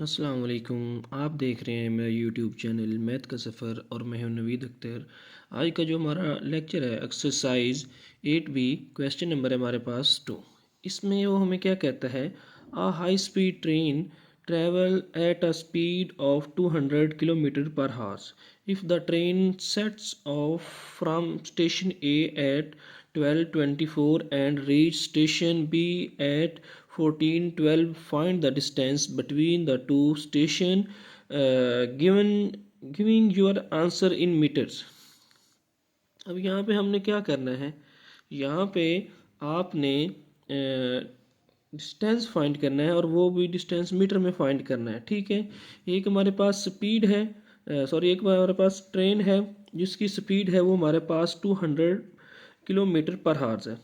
अस्सलाम वालेकुम। आप देख रहे हैं मेरा यूट्यूब चैनल मैथ का सफ़र और मैं हूं नवीद अख्तर। आज का जो हमारा लेक्चर है एक्सरसाइज 8B, क्वेश्चन नंबर है हमारे पास 2। इसमें वो हमें क्या कहता है, a high speed train travel at a speed of 200 kilometer per hours if the train sets off from station A at 12:24 and reach station B at 14:12. Find the distance between the two station, giving your answer in meters. अब यहाँ पे हमने क्या करना है, यहाँ पे आपने डिस्टेंस फाइंड करना है और वो भी डिस्टेंस मीटर में फाइंड करना है। ठीक है, एक हमारे पास स्पीड है, एक हमारे पास ट्रेन है जिसकी स्पीड है वो हमारे पास 200 किलोमीटर पर हार्स है,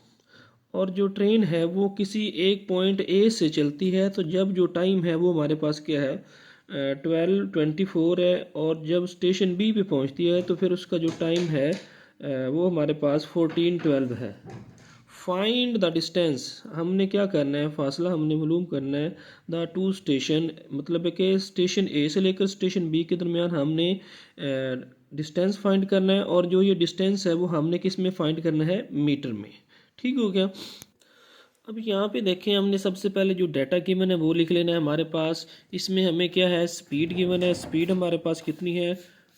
और जो ट्रेन है वो किसी एक पॉइंट ए से चलती है। तो जब जो टाइम है वो हमारे पास क्या है, 12:24 है, और जब स्टेशन बी पे पहुंचती है तो फिर उसका जो टाइम है वो हमारे पास 14:12 है। फाइंड द डिस्टेंस, हमने क्या करना है, फासला हमने मालूम करना है। द टू स्टेशन मतलब है कि स्टेशन ए से लेकर स्टेशन बी के दरमियान हमने डिस्टेंस फाइंड करना है, और जो ये डिस्टेंस है वो हमने किस में फाइंड करना है, मीटर में। ठीक हो गया। अब यहाँ पे देखें, हमने सबसे पहले जो डाटा गिवन है वो लिख लेना है हमारे पास। इसमें हमें क्या है, स्पीड गिवन है, स्पीड हमारे पास कितनी है,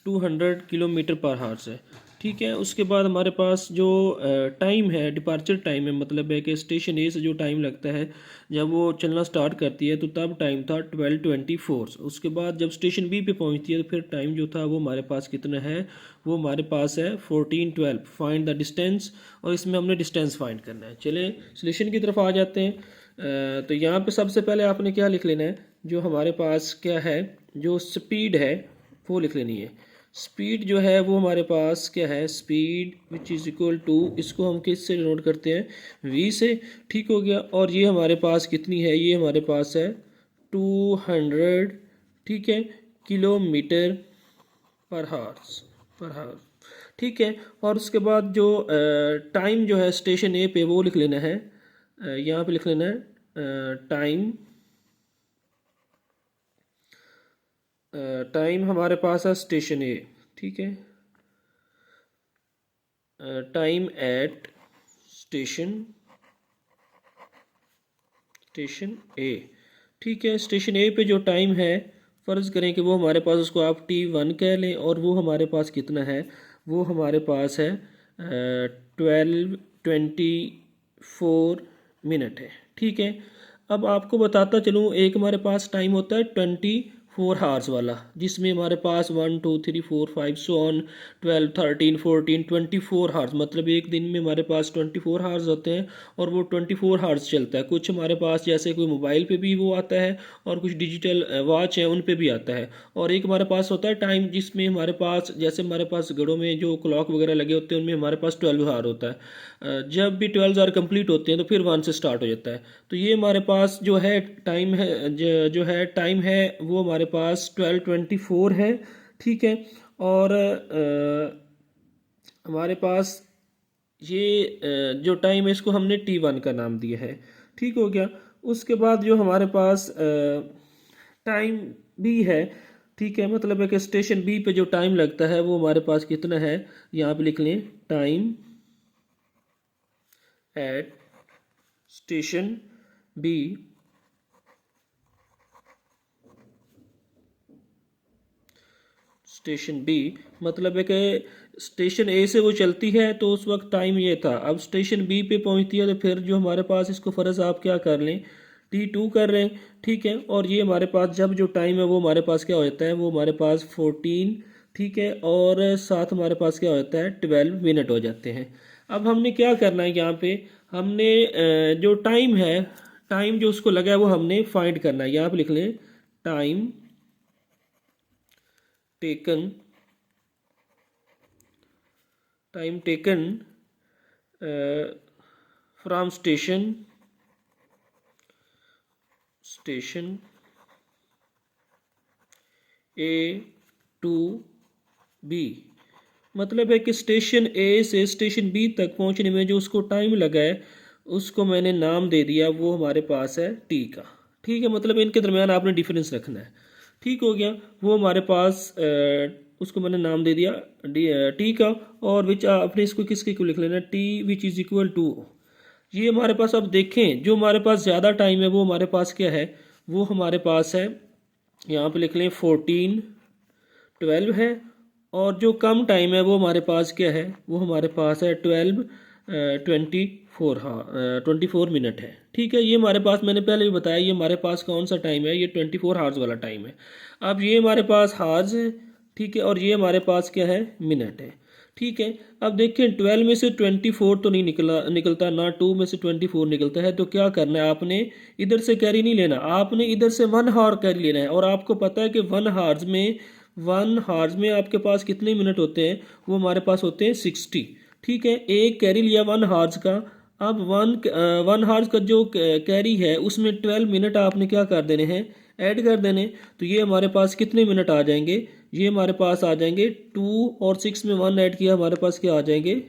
200 किलोमीटर पर हार्स है। ठीक है, उसके बाद हमारे पास जो टाइम है, डिपार्चर टाइम है, मतलब है कि स्टेशन ए से जो टाइम लगता है जब वो चलना स्टार्ट करती है तो तब टाइम था 12:24। उसके बाद जब स्टेशन बी पे पहुंचती है तो फिर टाइम जो था वो हमारे पास कितना है, वो हमारे पास है 14:12। फाइंड द डिस्टेंस, और इसमें हमने डिस्टेंस फाइंड करना है। चलें सोल्यूशन की तरफ आ जाते हैं। तो यहाँ पे सबसे पहले आपने क्या लिख लेना है, जो हमारे पास क्या है, जो स्पीड है वो लिख लेनी है। स्पीड जो है वो हमारे पास क्या है, speed which is equal to, इसको हम किस से नोट करते हैं, v से। ठीक हो गया। और ये हमारे पास कितनी है, ये हमारे पास है 200, ठीक है, किलोमीटर पर हावर। ठीक है, और उसके बाद जो टाइम जो है स्टेशन ए पे वो लिख लेना है, यहाँ पे लिख लेना है टाइम। टाइम हमारे पास है स्टेशन ए, ठीक है, टाइम एट स्टेशन स्टेशन ए। ठीक है, स्टेशन ए पे जो टाइम है, फ़र्ज़ करें कि वो हमारे पास, उसको आप T1 कह लें, और वो हमारे पास कितना है, वो हमारे पास है 12:24 है। ठीक है, अब आपको बताता चलूँ, एक हमारे पास टाइम होता है 24 हार्स वाला, जिसमें हमारे पास 1 2 3 4 5 सो ऑन 12 13 14 24 हार्स, मतलब एक दिन में हमारे पास 24 हार्स होते हैं, और वो 24 हार्स चलता है। कुछ हमारे पास जैसे कोई मोबाइल पे भी वो आता है, और कुछ डिजिटल वॉच है उन पे भी आता है। और एक हमारे पास होता है टाइम जिसमें हमारे पास, जैसे हमारे पास घरों में जो क्लॉक वगैरह लगे होते हैं उनमें हमारे पास 12 हार होता है। जब भी 12 हार कंप्लीट होते हैं तो फिर 1 से स्टार्ट हो जाता है। तो ये हमारे पास जो है टाइम है, जो है टाइम है वो हमारे पास 12:24 है। ठीक है, और हमारे पास ये जो टाइम है इसको हमने T1 का नाम दिया है। ठीक हो गया। उसके बाद जो हमारे पास टाइम भी है, ठीक है, मतलब है कि स्टेशन बी पे जो टाइम लगता है वो हमारे पास कितना है, यहाँ पे लिख लें time at station B, station B मतलब है कि स्टेशन ए से वो चलती है तो उस वक्त टाइम ये था। अब स्टेशन बी पे पहुंचती है तो फिर जो हमारे पास, इसको फ़र्ज़ आप क्या कर लें, T2 कर रहे हैं। ठीक है, और ये हमारे पास जब जो टाइम है वो हमारे पास क्या हो जाता है, वो हमारे पास 14, ठीक है, और साथ हमारे पास क्या होता है, 12 मिनट हो जाते हैं। अब हमने क्या करना है, यहाँ पे हमने जो टाइम है, टाइम जो उसको लगा है वो हमने फाइंड करना है। यहाँ पे लिख लें time taken, time taken from station A to B, मतलब है कि स्टेशन ए से स्टेशन बी तक पहुंचने में जो उसको टाइम लगा है उसको मैंने नाम दे दिया, वो हमारे पास है टी का। ठीक है, मतलब इनके दरमियान आपने डिफरेंस रखना है। ठीक हो गया, वो हमारे पास उसको मैंने नाम दे दिया टी का, और विच आपने इसको किसके को लिख लेना, T which is equal to, ये हमारे पास। अब देखें जो हमारे पास ज़्यादा टाइम है वो हमारे पास क्या है, वो हमारे पास है, यहाँ पे लिख लें 14 12 है, और जो कम टाइम है वो हमारे पास क्या है, वो हमारे पास है 12 24, हाँ 24 मिनट है। ठीक है, ये हमारे पास मैंने पहले भी बताया, ये हमारे पास कौन सा टाइम है, ये 24 हार्स वाला टाइम है। अब ये हमारे पास हार्स है, ठीक है, और ये हमारे पास क्या है, मिनट है। ठीक है, अब देखिए 12 में से 24 तो नहीं निकलता ना, 2 में से 24 निकलता है, तो क्या करना है आपने, इधर से कैरी नहीं लेना, आपने इधर से 1 हार कैरी लेना है। और आपको पता है कि 1 हार्स में आपके पास कितने मिनट होते हैं, वो हमारे पास होते हैं 60। ठीक है, एक कैरी लिया 1 हार्स का, अब 1 हार्स का जो कैरी है उसमें 12 मिनट आपने क्या कर देने हैं, ऐड कर देने। तो ये हमारे पास कितने मिनट आ जाएंगे, ये हमारे पास आ जाएंगे 2, और 6 में 1 ऐड किया, हमारे पास क्या आ जाएंगे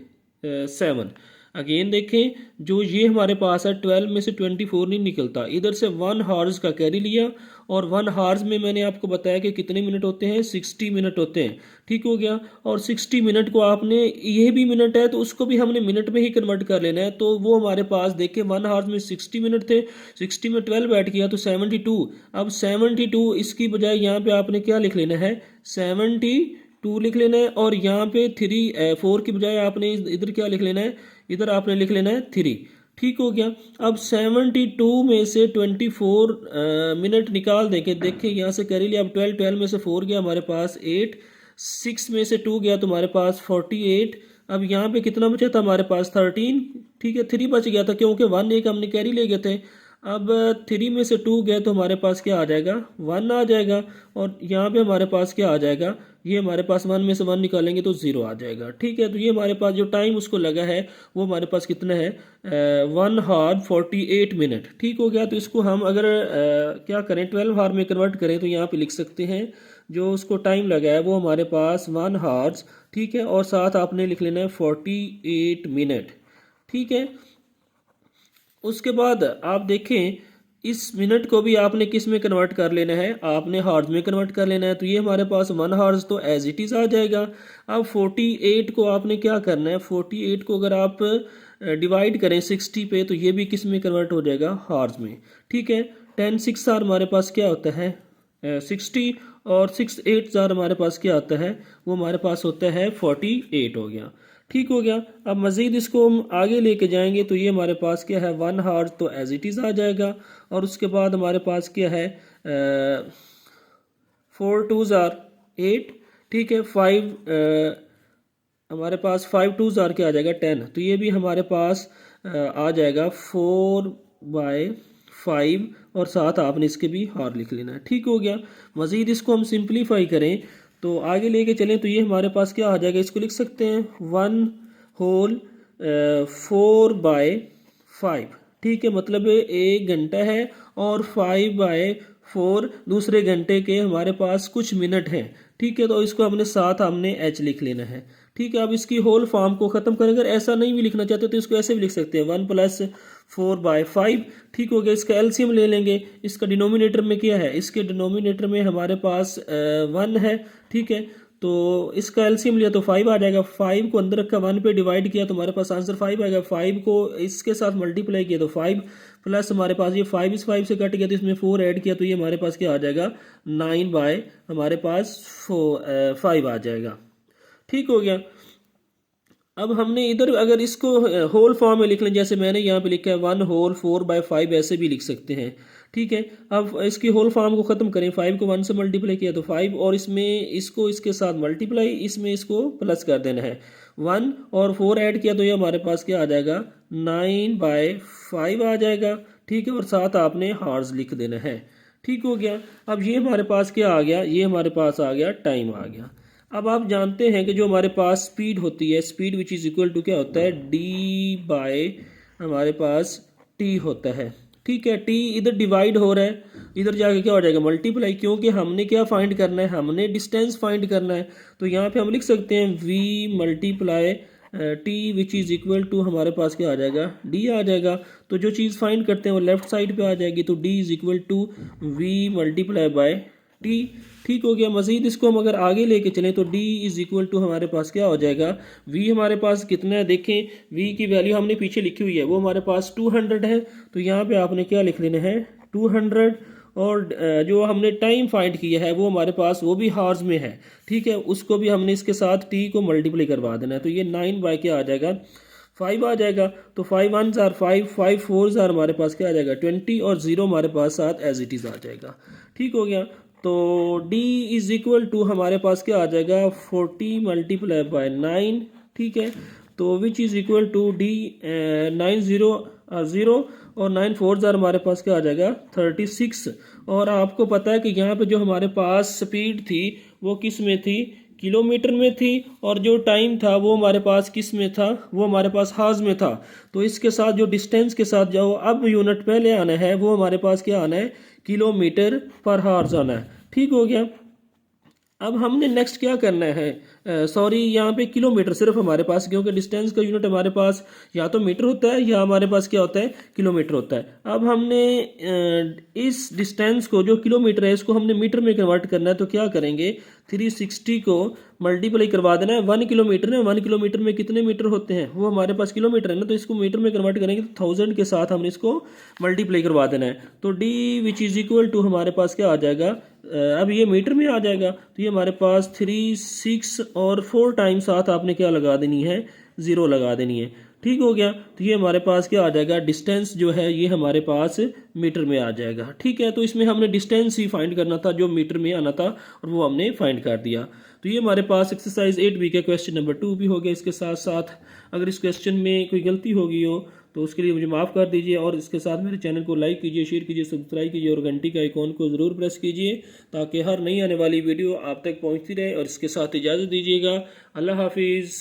7। अगेन देखें, जो ये हमारे पास है 12 में से 24 नहीं निकलता, इधर से 1 हार्स का कैरी लिया, और 1 हार्स में मैंने आपको बताया कि कितने मिनट होते हैं, 60 मिनट होते हैं। ठीक हो गया, और 60 मिनट को आपने, ये भी मिनट है तो उसको भी हमने मिनट में ही कन्वर्ट कर लेना है। तो वो हमारे पास देखिए 1 हार्स में 60 मिनट थे, 60 में 12 ऐड किया तो 72। अब 72 इसकी बजाय यहाँ पे आपने क्या लिख लेना है, 72 लिख लेना है, और यहाँ पे 4 की बजाय आपने इधर क्या लिख लेना है, इधर आपने लिख लेना है 3। ठीक हो गया, अब 72 में से 24 मिनट निकाल देंगे, देखिए यहाँ से कैरी लिया, अब 12 में से 4 गया हमारे पास 8, 6 में से 2 गया तो हमारे पास 48। अब यहाँ पे कितना बचा था हमारे पास 13। ठीक है, 3 बच गया था क्योंकि 1 एक हमने कैरी ले गए थे। अब 3 में से 2 गए तो हमारे पास क्या आ जाएगा, 1 आ जाएगा, और यहाँ पे हमारे पास क्या आ जाएगा, ये हमारे पास 1 में से 1 निकालेंगे तो 0 आ जाएगा। ठीक है, तो ये हमारे पास जो टाइम उसको लगा है वो हमारे पास कितना है, 1 हार 48 मिनट। ठीक हो गया, तो इसको हम अगर क्या करें, 12 हार में कन्वर्ट करें तो यहाँ पे लिख सकते हैं जो उसको टाइम लगा है वो हमारे पास 1 हार्स। ठीक है, और साथ आपने लिख लेना है 48 मिनट। ठीक है, उसके बाद आप देखें इस मिनट को भी आपने किस में कन्वर्ट कर लेना है, आपने हार्स में कन्वर्ट कर लेना है। तो ये हमारे पास 1 हार्स तो एज इट इज़ आ जाएगा। अब 48 को आपने क्या करना है, 48 को अगर आप डिवाइड करें 60 पे तो ये भी किस में कन्वर्ट हो जाएगा, हार्स में। ठीक है, 10 6 आर हमारे पास क्या होता है 60, और 6 8 आर हमारे पास क्या आता है, वो हमारे पास होता है 48 हो गया। ठीक हो गया, अब मज़ीद इसको हम आगे लेके जाएंगे तो ये हमारे पास क्या है, 1 हार तो एज इट इज़ आ जाएगा, और उसके बाद हमारे पास क्या है 4 2 आर 8। ठीक है, 5 हमारे पास 5 2 आर क्या आ जाएगा 10, तो ये भी हमारे पास आ जाएगा 4/5, और साथ आपने इसके भी हार लिख लेना है। ठीक हो गया, मज़ीद इसको हम सिंप्लीफाई करें तो आगे लेके चलें तो ये हमारे पास क्या आ जाएगा, इसको लिख सकते हैं 1 होल 4/5। ठीक है, मतलब 1 घंटा है, और 5/4 दूसरे घंटे के हमारे पास कुछ मिनट हैं। ठीक है, तो इसको हमने एच लिख लेना है। ठीक है, अब इसकी होल फॉर्म को ख़त्म करें, अगर ऐसा नहीं भी लिखना चाहते तो इसको ऐसे भी लिख सकते हैं 1 + 4/5। ठीक हो गया, इसका एलसीएम ले लेंगे, इसका डिनोमिनेटर में क्या है, इसके डिनोमिनेटर में हमारे पास 1 है। ठीक है, तो इसका एलसीएम लिया तो 5 आ जाएगा, 5 को अंदर रखा 1 पे डिवाइड किया तो हमारे पास आंसर 5 आएगा, 5 को इसके साथ मल्टीप्लाई किया तो 5, प्लस हमारे पास ये 5 इस 5 से कट गया तो इसमें 4 ऐड किया तो ये हमारे पास क्या आ जाएगा 9 हमारे पास 5 आ जाएगा। ठीक हो गया, अब हमने इधर अगर इसको होल फॉर्म में लिख लें, जैसे मैंने यहाँ पे लिखा है 1 होल 4/5, ऐसे भी लिख सकते हैं। ठीक है, अब इसकी होल फॉर्म को ख़त्म करें, 5 को 1 से मल्टीप्लाई किया तो 5, और इसमें इसको इसके साथ मल्टीप्लाई, इसमें इसको प्लस कर देना है 1, और 4 ऐड किया तो ये हमारे पास क्या आ जाएगा 9/5 आ जाएगा। ठीक है, और साथ आपने हार्स लिख देना है। ठीक हो गया, अब ये हमारे पास क्या आ गया, ये हमारे पास आ गया टाइम आ गया। अब आप जानते हैं कि जो हमारे पास स्पीड होती है, speed which is equal to क्या होता है, d/ हमारे पास t होता है। ठीक है, t इधर डिवाइड हो रहा है, इधर जाके क्या हो जाएगा मल्टीप्लाई, क्योंकि हमने क्या फाइंड करना है, हमने डिस्टेंस फाइंड करना है। तो यहाँ पे हम लिख सकते हैं v × T which is equal to हमारे पास क्या आ जाएगा, डी आ जाएगा। तो जो चीज़ फाइंड करते हैं वो लेफ्ट साइड पे आ जाएगी, तो D is equal to V multiply by T. ठीक हो गया। मज़ीद इसको हम अगर आगे लेके चलें तो डी इज़ इक्वल टू हमारे पास क्या हो जाएगा, वी हमारे पास कितना है देखें, वी की वैल्यू हमने पीछे लिखी हुई है, वो हमारे पास 200 है, तो यहाँ पे आपने क्या लिख लेना है 200। और जो हमने टाइम फाइंड किया है वो हमारे पास वो भी हार्स में है, ठीक है, उसको भी हमने इसके साथ टी को मल्टीप्लाई करवा देना है, तो ये 9 बाय क्या आ जाएगा 5 आ जाएगा। तो 5 1 ज़ार 5, 5 4 ज़ार हमारे पास क्या आ जाएगा 20, और 0 हमारे पास साथ एज इट इज़ आ जाएगा। ठीक हो गया। तो d इज़ इक्वल टू हमारे पास क्या आ जाएगा 40 मल्टीप्लाई बाय 9, ठीक है, तो which is equal to D 9 0 0 और 9 4 ज़ार हमारे पास क्या आ जाएगा 36। और आपको पता है कि यहाँ पे जो हमारे पास स्पीड थी वो किस में थी, किलोमीटर में थी, और जो टाइम था वो हमारे पास किस में था, वो हमारे पास हार्स में था। तो इसके साथ जो डिस्टेंस के साथ जाओ अब यूनिट पहले आना है, वो हमारे पास क्या आना है किलोमीटर पर हार्स आना है। ठीक हो गया। अब हमने नेक्स्ट क्या करना है, सॉरी यहाँ पे किलोमीटर सिर्फ हमारे पास, क्योंकि डिस्टेंस का यूनिट हमारे पास या तो मीटर होता है या हमारे पास क्या होता है किलोमीटर होता है। अब हमने इस डिस्टेंस को जो किलोमीटर है इसको हमने मीटर में कन्वर्ट करना है, तो क्या करेंगे 360 को मल्टीप्लाई करवा देना है 1 किलोमीटर है, 1 किलोमीटर में कितने मीटर होते हैं वो हमारे पास किलोमीटर है ना, तो इसको मीटर में कन्वर्ट करेंगे तो 1000 के साथ हमने इसको मल्टीप्लाई करवा देना है। तो D which is equal to हमारे पास क्या आ जाएगा, अब ये मीटर में आ जाएगा, तो ये हमारे पास 3 6 और 4 टाइम साथ आपने क्या लगा देनी है 0 लगा देनी है। ठीक हो गया। तो ये हमारे पास क्या आ जाएगा डिस्टेंस जो है ये हमारे पास मीटर में आ जाएगा। ठीक है, तो इसमें हमने डिस्टेंस ही फाइंड करना था जो मीटर में आना था और वो हमने फाइंड कर दिया। तो ये हमारे पास एक्सरसाइज 8B का क्वेश्चन नंबर 2 भी हो गया। इसके साथ साथ अगर इस क्वेश्चन में कोई गलती हो गई हो तो उसके लिए मुझे माफ़ कर दीजिए, और इसके साथ मेरे चैनल को लाइक कीजिए, शेयर कीजिए, सब्सक्राइब कीजिए और घंटी का आइकॉन को ज़रूर प्रेस कीजिए ताकि हर नई आने वाली वीडियो आप तक पहुंचती रहे। और इसके साथ इजाज़त दीजिएगा। अल्लाह हाफिज़।